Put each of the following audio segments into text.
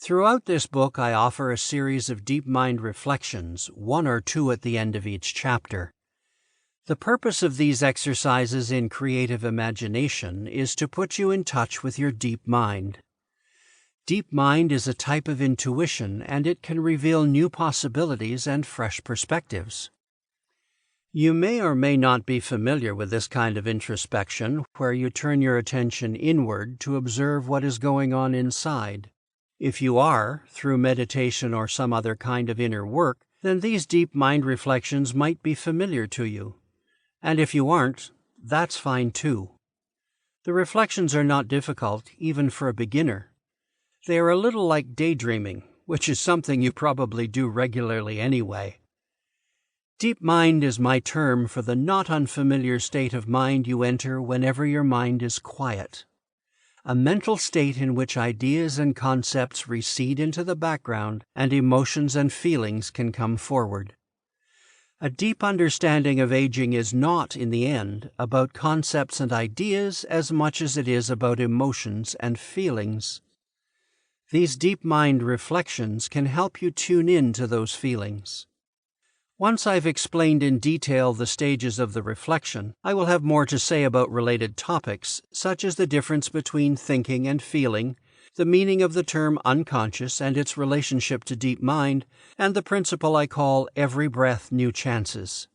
Throughout this book, I offer a series of deep mind reflections, one or two at the end of each chapter. The purpose of these exercises in creative imagination is to put you in touch with your deep mind. Deep mind is a type of intuition, and it can reveal new possibilities and fresh perspectives. You may or may not be familiar with this kind of introspection, where you turn your attention inward to observe what is going on inside. If you are, through meditation or some other kind of inner work, then these deep mind reflections might be familiar to you. And if you aren't, that's fine too. The reflections are not difficult, even for a beginner. They are a little like daydreaming, which is something you probably do regularly anyway. Deep mind is my term for the not unfamiliar state of mind you enter whenever your mind is quiet. A mental state in which ideas and concepts recede into the background and emotions and feelings can come forward. A deep understanding of aging is not, in the end, about concepts and ideas as much as it is about emotions and feelings. These deep mind reflections can help you tune in to those feelings. Once I've explained in detail the stages of the reflection, I will have more to say about related topics, such as the difference between thinking and feeling, the meaning of the term unconscious and its relationship to deep mind, and the principle I call every breath new chances.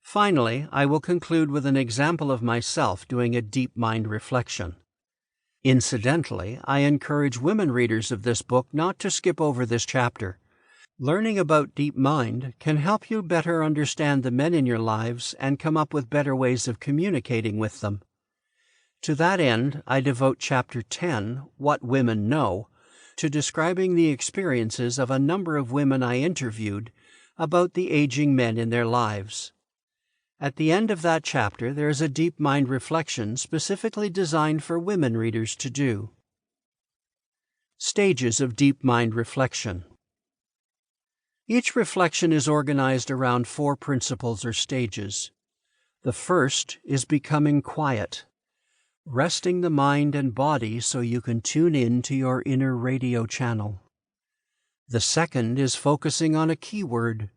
Finally, I will conclude with an example of myself doing a deep mind reflection. Incidentally, I encourage women readers of this book not to skip over this chapter. Learning about deep mind can help you better understand the men in your lives and come up with better ways of communicating with them. To that end, I devote Chapter 10, What Women Know, to describing the experiences of a number of women I interviewed about the aging men in their lives. At the end of that chapter, there is a deep mind reflection specifically designed for women readers to do. Stages of deep mind reflection. Each reflection is organized around 4 principles or stages. The first is becoming quiet, resting the mind and body so you can tune in to your inner radio channel. The second is focusing on a keyword.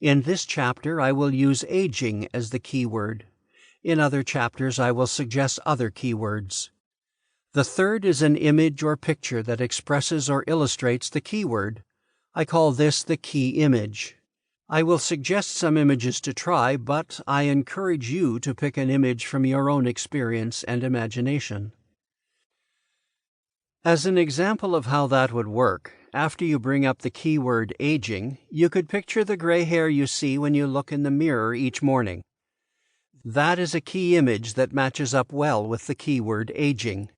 In this chapter, I will use aging as the keyword. In other chapters, I will suggest other keywords. The third is an image or picture that expresses or illustrates the keyword. I call this the key image. I will suggest some images to try, but I encourage you to pick an image from your own experience and imagination. As an example of how that would work, after you bring up the keyword aging, you could picture the gray hair you see when you look in the mirror each morning. That is a key image that matches up well with the keyword aging.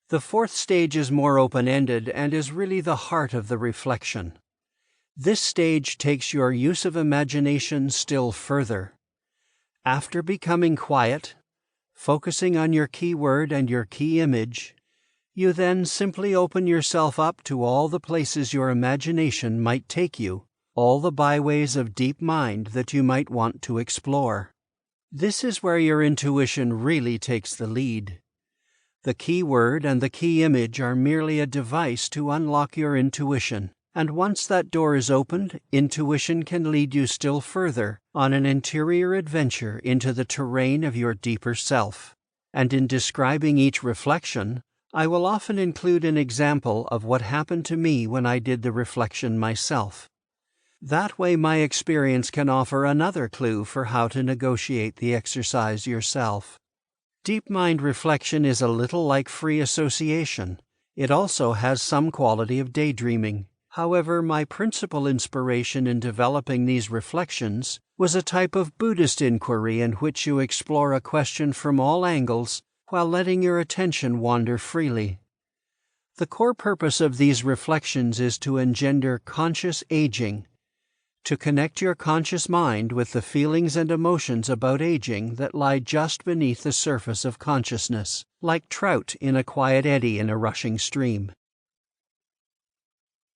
The fourth stage is more open-ended and is really the heart of the reflection. This stage takes your use of imagination still further. After becoming quiet, focusing on your keyword and your key image, you then simply open yourself up to all the places your imagination might take you, all the byways of deep mind that you might want to explore. This is where your intuition really takes the lead. The key word and the key image are merely a device to unlock your intuition, and once that door is opened, intuition can lead you still further on an interior adventure into the terrain of your deeper self. And in describing each reflection, I will often include an example of what happened to me when I did the reflection myself. That way my experience can offer another clue for how to negotiate the exercise yourself. Deep mind reflection is a little like free association. It also has some quality of daydreaming. However, my principal inspiration in developing these reflections was a type of Buddhist inquiry in which you explore a question from all angles while letting your attention wander freely. The core purpose of these reflections is to engender conscious aging, to connect your conscious mind with the feelings and emotions about aging that lie just beneath the surface of consciousness, like trout in a quiet eddy in a rushing stream.